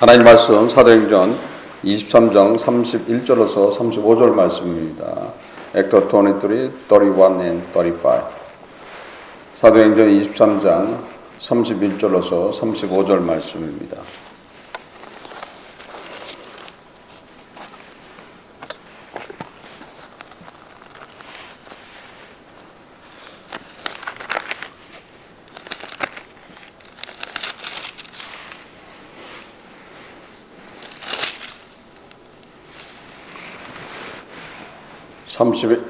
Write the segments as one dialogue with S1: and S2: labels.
S1: 하나님 말씀 사도행전 23장 31절에서 35절 말씀입니다. Acts 23, 31 and 35. 사도행전 23장 31절에서 35절 말씀입니다. (31)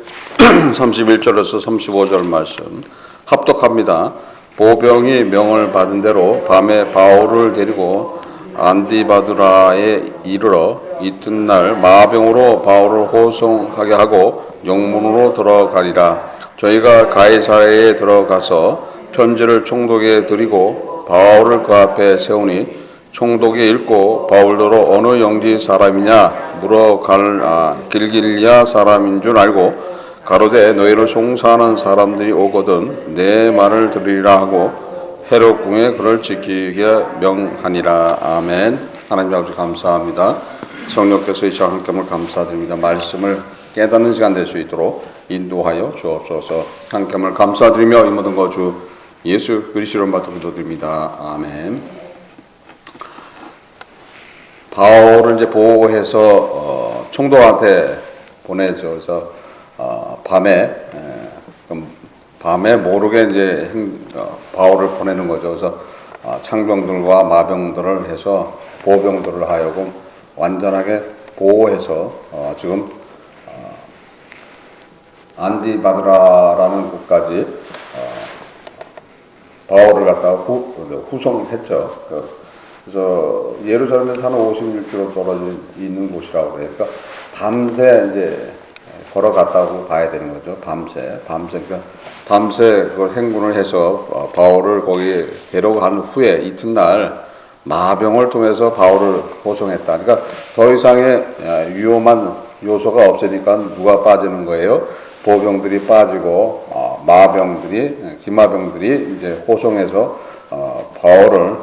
S1: 31절에서 35절 말씀 합독합니다. 보병이 명을 받은 대로 밤에 바울을 데리고 안디바두라에 이르러 이튿날 마병으로 바울을 호송하게 하고 영문으로 들어가리라. 저희가 가이사랴에 들어가서 편지를 총독에 드리고 바울을 그 앞에 세우니 총독이 읽고 바울더러 어느 영지 사람이냐 물어 길길리아 사람인 줄 알고 가로되 너희를 송사하는 사람들이 오거든 내 말을 들으리라 하고 헤롯 궁에 그를 지키게 명하니라. 아멘. 하나님 아버지 감사합니다. 성령께서 이 시간 함께함을 감사드립니다. 말씀을 깨닫는 시간 될 수 있도록 인도하여 주옵소서. 함께함을 감사드리며 이 모든 거 주 예수 그리스도로 받들어 드립니다. 아멘. 바울을 이제 보호해서 총독한테 보내줘서 밤에 모르게 이제 바울을 보내는 거죠. 그래서 창병들과 마병들을 해서 보병들을 하여금 완전하게 보호해서 지금 안디바드라라는 곳까지 바울을 갖다가 후송했죠. 그래서 예루살렘에서 한 56km 떨어져 있는 곳이라고 그래요. 그러니까 밤새 이제 걸어갔다고 봐야 되는 거죠. 밤새 그걸 행군을 해서 바울을 거기 데려간 후에 이튿날 마병을 통해서 바울을 호송했다. 그러니까 더 이상의 위험한 요소가 없으니까 누가 빠지는 거예요? 보병들이 빠지고 기마병들이 이제 호송해서 바울을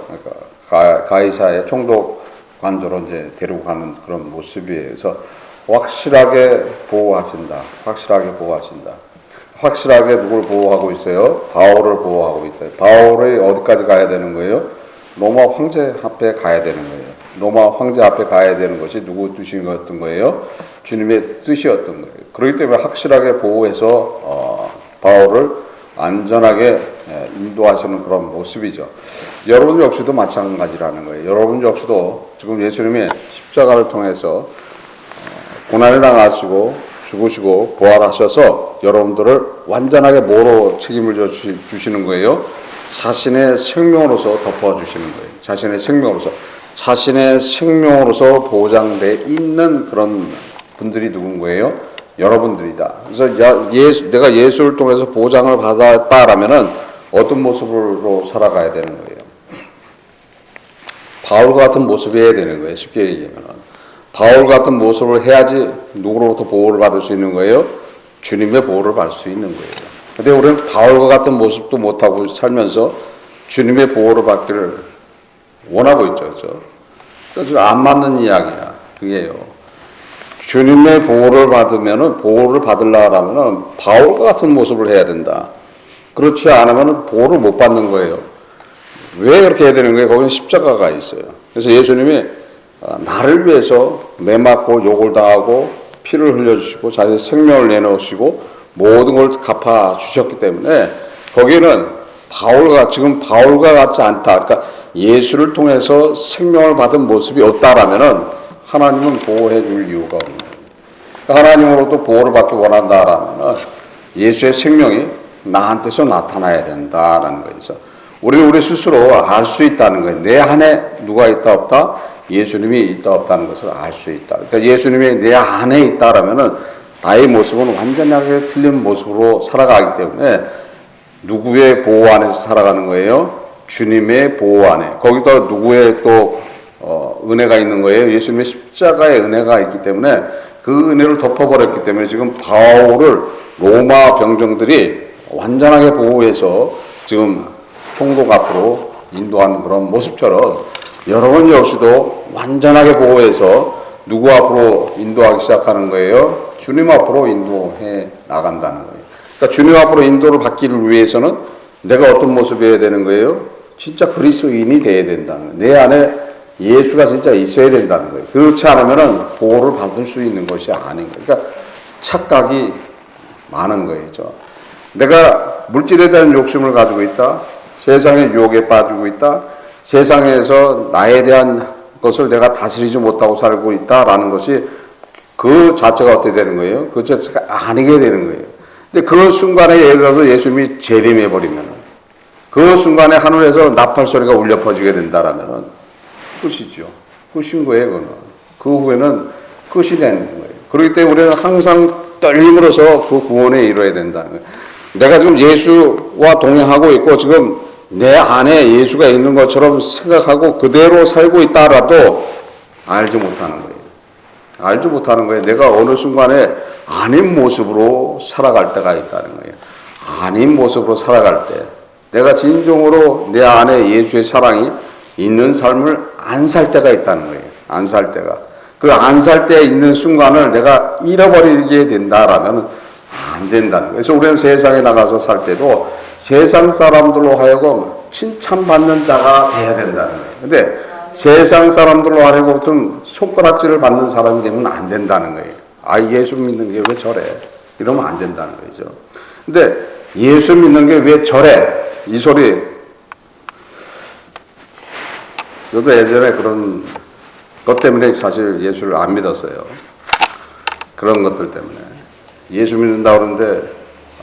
S1: 가이사의 총독 관저로 이제 데리고 가는 그런 모습이에요. 그래서 확실하게 보호하신다. 확실하게 누굴 보호하고 있어요? 바울을 보호하고 있어요. 바울이 어디까지 가야 되는 거예요? 로마 황제 앞에 가야 되는 거예요. 로마 황제 앞에 가야 되는 것이 누구 뜻이었던 거예요? 주님의 뜻이었던 거예요. 그렇기 때문에 확실하게 보호해서 바울을 안전하게 인도하시는 그런 모습이죠. 여러분 역시도 마찬가지라는 거예요. 여러분 역시도 지금 예수님이 십자가를 통해서 고난을 당하시고 죽으시고 부활하셔서 여러분들을 완전하게 뭐로 책임을 주시는 거예요? 자신의 생명으로서 덮어주시는 거예요. 자신의 생명으로서 보장되어 있는 그런 분들이 누군 거예요? 여러분들이다. 그래서 내가 예수를 통해서 보장을 받았다라면은 어떤 모습으로 살아가야 되는 거예요? 바울과 같은 모습이어야 되는 거예요. 쉽게 얘기하면 바울 같은 모습을 해야지 누구로부터 보호를 받을 수 있는 거예요? 주님의 보호를 받을 수 있는 거예요. 근데 우리는 바울과 같은 모습도 못하고 살면서 주님의 보호를 받기를 원하고 있죠. 그렇죠? 그러니까 안 맞는 이야기야. 그게요. 주님의 보호를 받으려면 바울과 같은 모습을 해야 된다. 그렇지 않으면 보호를 못 받는 거예요. 왜 그렇게 해야 되는 거예요? 거기는 십자가가 있어요. 그래서 예수님이 나를 위해서 매맞고 욕을 당하고 피를 흘려주시고 자신의 생명을 내놓으시고 모든 걸 갚아주셨기 때문에 거기는 지금 바울과 같지 않다. 그러니까 예수를 통해서 생명을 받은 모습이 없다라면은 하나님은 보호해 줄 이유가 없는 거예요. 하나님으로부터 보호를 받기 원한다라면 예수의 생명이 나한테서 나타나야 된다라는 거죠. 우리는 우리 스스로 알 수 있다는 거예요. 내 안에 누가 있다 없다? 예수님이 있다 없다는 것을 알 수 있다. 그러니까 예수님이 내 안에 있다라면은 나의 모습은 완전하게 틀린 모습으로 살아가기 때문에 누구의 보호 안에서 살아가는 거예요? 주님의 보호 안에. 거기다 누구의 또 은혜가 있는 거예요? 예수님의 십자가의 은혜가 있기 때문에 그 은혜를 덮어버렸기 때문에 지금 바울을 로마 병정들이 완전하게 보호해서 지금 총독 앞으로 인도하는 그런 모습처럼 여러분 역시도 완전하게 보호해서 누구 앞으로 인도하기 시작하는 거예요? 주님 앞으로 인도해 나간다는 거예요. 그러니까 주님 앞으로 인도를 받기를 위해서는 내가 어떤 모습이어야 되는 거예요? 진짜 그리스도인이 돼야 된다는 거예요. 내 안에 예수가 진짜 있어야 된다는 거예요. 그렇지 않으면 보호를 받을 수 있는 것이 아닌 거예요. 그러니까 착각이 많은 거예요. 내가 물질에 대한 욕심을 가지고 있다. 세상의 유혹에 빠지고 있다. 세상에서 나에 대한 것을 내가 다스리지 못하고 살고 있다라는 것이 그 자체가 어떻게 되는 거예요? 그 자체가 아니게 되는 거예요. 근데 그 순간에 예를 들어서 예수님이 재림해버리면 그 순간에 하늘에서 나팔 소리가 울려 퍼지게 된다라면 끝이죠. 끝인 거예요. 그거는. 그 후에는 끝이 되는 거예요. 그렇기 때문에 우리는 항상 떨림으로써 그 구원에 이뤄야 된다는 거예요. 내가 지금 예수와 동행하고 있고 지금 내 안에 예수가 있는 것처럼 생각하고 그대로 살고 있다라도 알지 못하는 거예요. 알지 못하는 거예요. 내가 어느 순간에 아닌 모습으로 살아갈 때가 있다는 거예요. 아닌 모습으로 살아갈 때 내가 진정으로 내 안에 예수의 사랑이 있는 삶을 안 살 때가 있다는 거예요. 안 살 때가. 그 안 살 때 있는 순간을 내가 잃어버리게 된다라면 안 된다는 거예요. 그래서 우리는 세상에 나가서 살 때도 세상 사람들로 하여금 칭찬받는 자가 돼야 된다는 거예요. 근데 세상 사람들로 하여금 손가락질을 받는 사람이 되면 안 된다는 거예요. 아, 예수 믿는 게 왜 저래? 이러면 안 된다는 거죠. 근데 예수 믿는 게 왜 저래? 이 소리. 저도 예전에 그런 것 때문에 사실 예수를 안 믿었어요. 그런 것들 때문에. 예수 믿는다 그러는데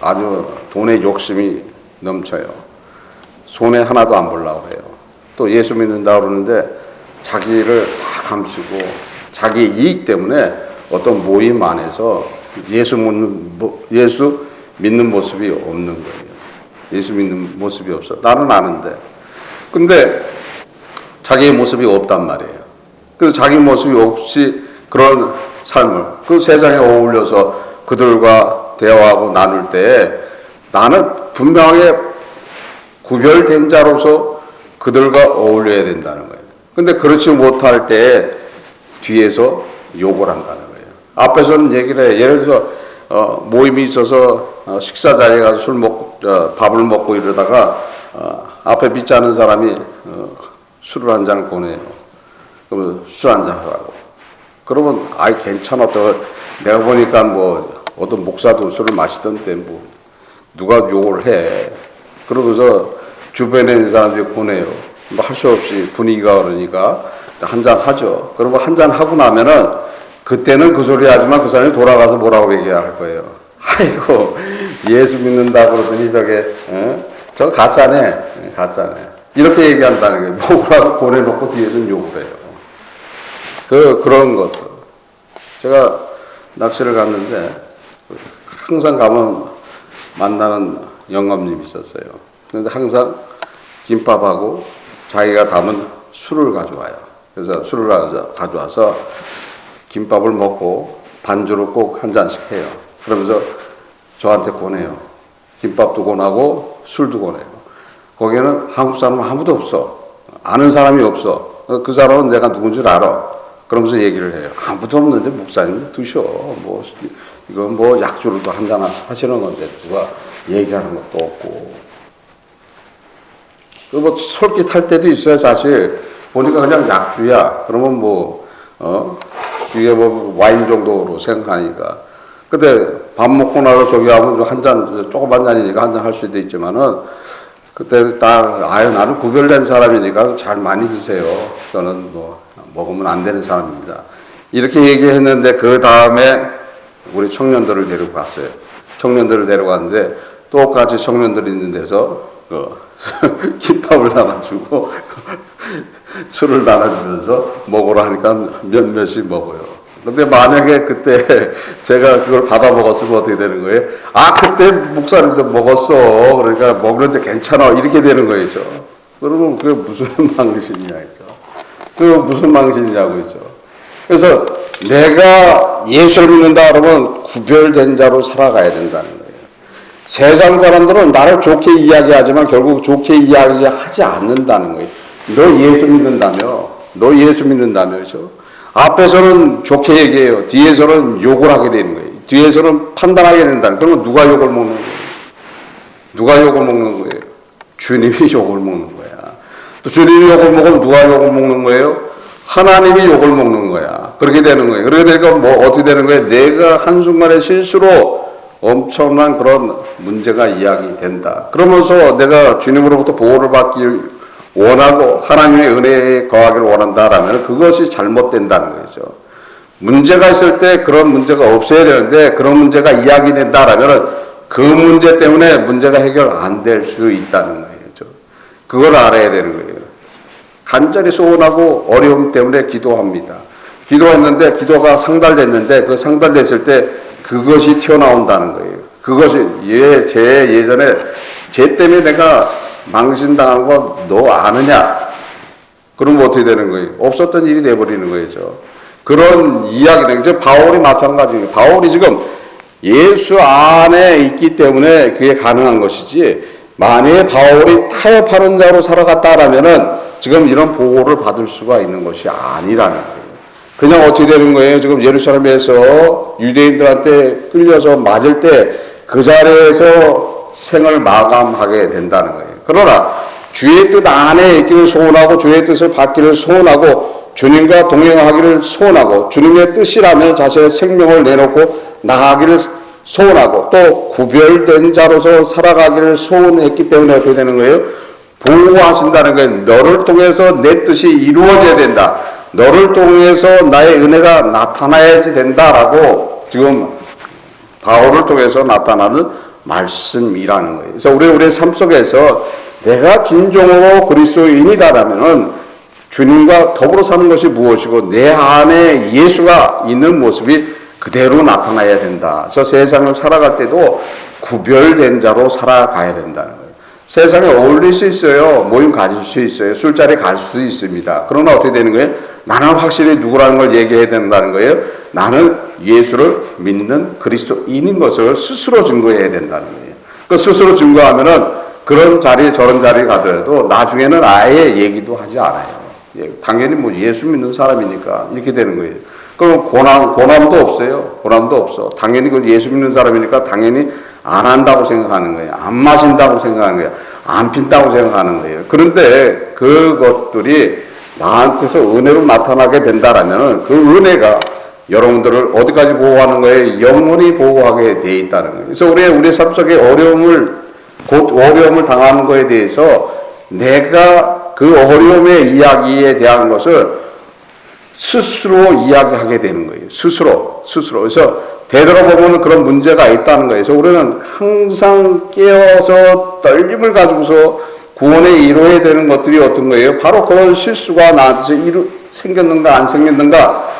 S1: 아주 돈에 욕심이 넘쳐요. 손에 하나도 안 보려고 해요. 또 예수 믿는다 그러는데 자기를 다 감추고 자기 이익 때문에 어떤 모임 안에서 예수 믿는 모습이 없는 거예요. 예수 믿는 모습이 없어. 나는 아는데. 근데 자기의 모습이 없단 말이에요. 그래서 자기 모습이 없이 그런 삶을 그 세상에 어울려서 그들과 대화하고 나눌 때 나는 분명하게 구별된 자로서 그들과 어울려야 된다는 거예요. 근데 그렇지 못할 때 뒤에서 욕을 한다는 거예요. 앞에서는 얘기를 해요. 예를 들어서 모임이 있어서 식사 자리에 가서 밥을 먹고 이러다가 앞에 믿지 않은 사람이 술을 한 잔을 권해요. 그러면 술 한 잔 하라고. 그러면 아이 괜찮아. 내가 보니까 뭐 어떤 목사도 술을 마시던데 뭐 누가 욕을 해. 그러면서 주변에 있는 사람들이 권해요. 뭐 할 수 없이 분위기가 그러니까 한 잔 하죠. 그러면 한 잔 하고 나면은 그때는 그 소리 하지만 그 사람이 돌아가서 뭐라고 얘기할 거예요. 아이고 예수 믿는다 그러더니 저거 가짜네. 가짜네. 이렇게 얘기한다는 거예요. 뭐라고 보내놓고 뒤에서는 욕을 해요. 그런 것들. 제가 낚시를 갔는데 항상 가면 만나는 영감님이 있었어요. 그래서 항상 김밥하고 자기가 담은 술을 가져와요. 그래서 술을 가져와서 김밥을 먹고 반주로 꼭 한 잔씩 해요. 그러면서 저한테 권해요. 김밥도 권하고 술도 권해요. 거기에는 한국 사람 아무도 없어. 아는 사람이 없어. 그 사람은 내가 누군지 알아. 그러면서 얘기를 해요. 아무도 없는데 목사님 드셔. 뭐 이건 뭐 약주로도 한잔 하시는 건데 누가 얘기하는 것도 없고. 뭐 솔깃할 때도 있어요. 사실 보니까 그냥 약주야. 그러면 이게 와인 정도로 생각하니까. 근데 밥 먹고 나서 저기 하면 한 잔 조그만 잔이니까 한 잔 할 수도 있지만은. 그때 나는 구별된 사람이니까 잘 많이 드세요. 저는 먹으면 안 되는 사람입니다. 이렇게 얘기했는데 그 다음에 우리 청년들을 데리고 갔어요. 청년들을 데려갔는데 똑같이 청년들이 있는 데서 김밥을 나눠주고 술을 나눠주면서 먹으라 하니까 몇몇씩 먹어요. 근데 만약에 그때 제가 그걸 받아 먹었으면 어떻게 되는 거예요? 아, 그때 목사님도 먹었어. 그러니까 먹는데 괜찮아. 이렇게 되는 거죠. 그러면 그게 무슨 망신이냐죠. 그게 무슨 망신이냐고 있죠. 그래서 내가 예수를 믿는다 그러면 구별된 자로 살아가야 된다는 거예요. 세상 사람들은 나를 좋게 이야기하지만 결국 좋게 이야기하지 않는다는 거예요. 너 예수 믿는다며? 너 예수 믿는다면서. 앞에서는 좋게 얘기해요. 뒤에서는 욕을 하게 되는 거예요. 뒤에서는 판단하게 된다는. 그러면 누가 욕을 먹는 거예요? 누가 욕을 먹는 거예요? 주님이 욕을 먹는 거야. 또 주님이 욕을 먹으면 누가 욕을 먹는 거예요? 하나님이 욕을 먹는 거야. 그렇게 되는 거예요. 그렇게 되니까 뭐 어떻게 되는 거예요? 내가 한순간의 실수로 엄청난 그런 문제가 이야기된다. 그러면서 내가 주님으로부터 보호를 받기 원하고 하나님의 은혜에 거하기를 원한다라면 그것이 잘못된다는 거죠. 문제가 있을 때 그런 문제가 없어야 되는데 그런 문제가 이야기된다라면 그 문제 때문에 문제가 해결 안 될 수 있다는 거죠. 그걸 알아야 되는 거예요. 간절히 소원하고 어려움 때문에 기도합니다. 기도했는데 기도가 상달됐는데 그 상달됐을 때 그것이 튀어나온다는 거예요. 그것이 예전에 쟤 때문에 내가 망신당한 거 너 아느냐? 그러면 어떻게 되는 거예요? 없었던 일이 돼버리는 거죠. 그런 이야기는 이제 바울이 마찬가지예요. 바울이 지금 예수 안에 있기 때문에 그게 가능한 것이지 만약에 바울이 타협하는 자로 살아갔다라면은 지금 이런 보호를 받을 수가 있는 것이 아니라는 거예요. 그냥 어떻게 되는 거예요? 지금 예루살렘에서 유대인들한테 끌려서 맞을 때 그 자리에서 생을 마감하게 된다는 거예요. 그러나 주의 뜻 안에 있기를 소원하고 주의 뜻을 받기를 소원하고 주님과 동행하기를 소원하고 주님의 뜻이라면 자신의 생명을 내놓고 나가기를 소원하고 또 구별된 자로서 살아가기를 소원했기 때문에 어떻게 되는 거예요? 보호하신다는 거예요. 너를 통해서 내 뜻이 이루어져야 된다. 너를 통해서 나의 은혜가 나타나야지 된다라고 지금 바울을 통해서 나타나는 말씀이라는 거예요. 그래서 우리의 삶 속에서 내가 진정으로 그리스도인이다라면은 주님과 더불어 사는 것이 무엇이고 내 안에 예수가 있는 모습이 그대로 나타나야 된다. 저 세상을 살아갈 때도 구별된 자로 살아가야 된다는 거예요. 세상에 어울릴 수 있어요. 모임 가질 수 있어요. 술자리 갈 수도 있습니다. 그러나 어떻게 되는 거예요? 나는 확실히 누구라는 걸 얘기해야 된다는 거예요. 나는 예수를 믿는 그리스도인인 것을 스스로 증거해야 된다는 거예요. 그 스스로 증거하면은 그런 자리 저런 자리에 가더라도 나중에는 아예 얘기도 하지 않아요. 당연히 뭐 예수 믿는 사람이니까 이렇게 되는 거예요. 그럼 고남도 없어요. 고남도 없어. 당연히 그 예수 믿는 사람이니까 당연히 안 한다고 생각하는 거예요. 안 마신다고 생각하는 거예요. 안 핀다고 생각하는 거예요. 그런데 그것들이 나한테서 은혜로 나타나게 된다라면 그 은혜가 여러분들을 어디까지 보호하는 거예요? 영원히 보호하게 돼 있다는 거예요. 그래서 우리의 삶 속에 곧 어려움을 당하는 거에 대해서 내가 그 어려움의 이야기에 대한 것을 스스로 이야기하게 되는 거예요. 스스로. 그래서 되돌아보면 그런 문제가 있다는 거예요. 그래서 우리는 항상 깨어서 떨림을 가지고서 구원에 이루어야 되는 것들이 어떤 거예요? 바로 그런 실수가 나한테서 생겼는가 안 생겼는가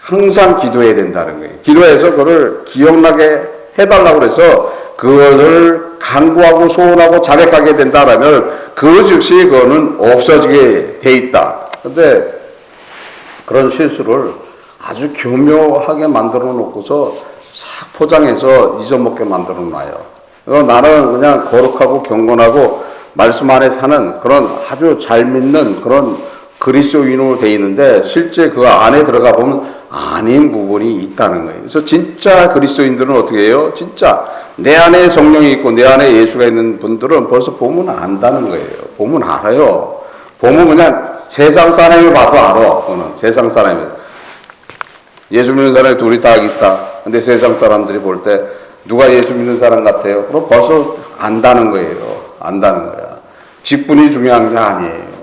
S1: 항상 기도해야 된다는 거예요. 기도해서 그걸 기억나게 해달라고 그래서 그것을 간구하고 소원하고 자백하게 된다라면 그 즉시 그거는 없어지게 돼 있다. 근데 그런 실수를 아주 교묘하게 만들어 놓고서 싹 포장해서 잊어먹게 만들어 놔요. 나는 그냥 거룩하고 경건하고 말씀 안에 사는 그런 아주 잘 믿는 그런 그리스도인으로 돼 있는데 실제 그 안에 들어가 보면 아닌 부분이 있다는 거예요. 그래서 진짜 그리스도인들은 어떻게 해요? 진짜 내 안에 성령이 있고 내 안에 예수가 있는 분들은 벌써 보면 안다는 거예요. 보면 알아요. 보면 그냥 세상 사람을 봐도 알아. 세상 사람이. 예수 믿는 사람이 둘이 딱 있다. 근데 세상 사람들이 볼 때 누가 예수 믿는 사람 같아요? 그럼 벌써 안다는 거예요. 안다는 거야. 직분이 중요한 게 아니에요.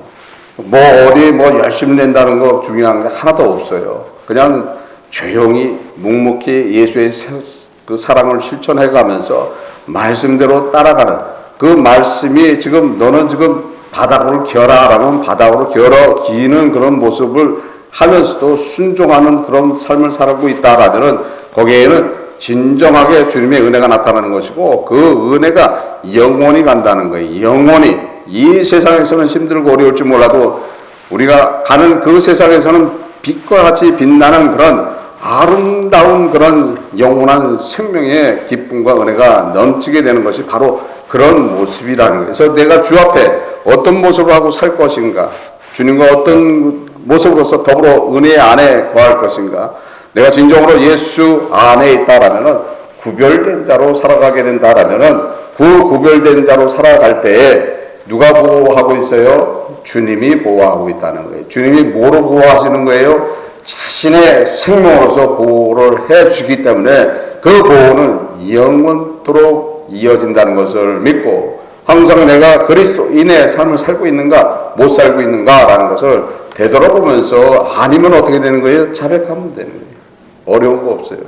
S1: 어디 열심히 낸다는 거 중요한 게 하나도 없어요. 그냥 조용히 묵묵히 예수의 그 사랑을 실천해 가면서 말씀대로 따라가는 그 말씀이 지금 너는 지금 바닥으로 겨라라면 바닥으로 겨러 기는 그런 모습을 하면서도 순종하는 그런 삶을 살고 있다라면은 거기에는 진정하게 주님의 은혜가 나타나는 것이고 그 은혜가 영원히 간다는 거예요. 영원히. 이 세상에서는 힘들고 어려울지 몰라도 우리가 가는 그 세상에서는 빛과 같이 빛나는 그런 아름다운 그런 영원한 생명의 기쁨과 은혜가 넘치게 되는 것이 바로 그런 모습이라는 거예요. 그래서 내가 주 앞에 어떤 모습을 하고 살 것인가, 주님과 어떤 모습으로서 더불어 은혜 안에 거할 것인가? 내가 진정으로 예수 안에 있다라면은 구별된 자로 살아가게 된다라면은 그 구별된 자로 살아갈 때에 누가 보호하고 있어요? 주님이 보호하고 있다는 거예요. 주님이 뭐로 보호하시는 거예요? 자신의 생명으로서 보호를 해 주시기 때문에 그 보호는 영원토록 이어진다는 것을 믿고 항상 내가 그리스도인의 삶을 살고 있는가 못 살고 있는가라는 것을 되돌아보면서 아니면 어떻게 되는 거예요? 자백하면 되는 거예요. 어려운 거 없어요.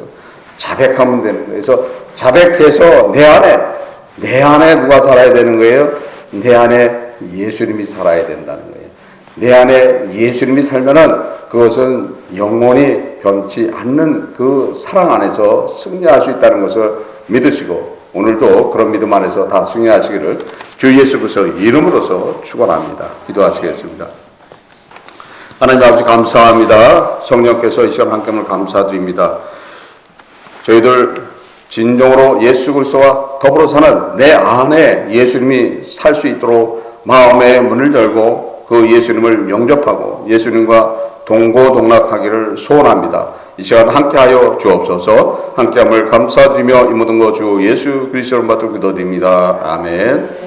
S1: 자백하면 되는 거예요. 그래서 자백해서 내 안에 누가 살아야 되는 거예요? 내 안에 예수님이 살아야 된다는 거예요. 내 안에 예수님이 살면은 그것은 영원히 변치 않는 그 사랑 안에서 승리할 수 있다는 것을 믿으시고 오늘도 그런 믿음 안에서 다 승리하시기를 주 예수 그리스도의 이름으로서 축원합니다. 기도하시겠습니다. 하나님 아버지 감사합니다. 성령께서 이 시간 함께함을 감사드립니다. 저희들 진정으로 예수 그리스도와 더불어 사는 내 안에 예수님이 살 수 있도록 마음의 문을 열고 그 예수님을 영접하고 예수님과 동고동락하기를 소원합니다. 이 시간 함께하여 주옵소서. 함께함을 감사드리며 이 모든 거 주 예수 그리스도를 받들고 기도드립니다. 아멘.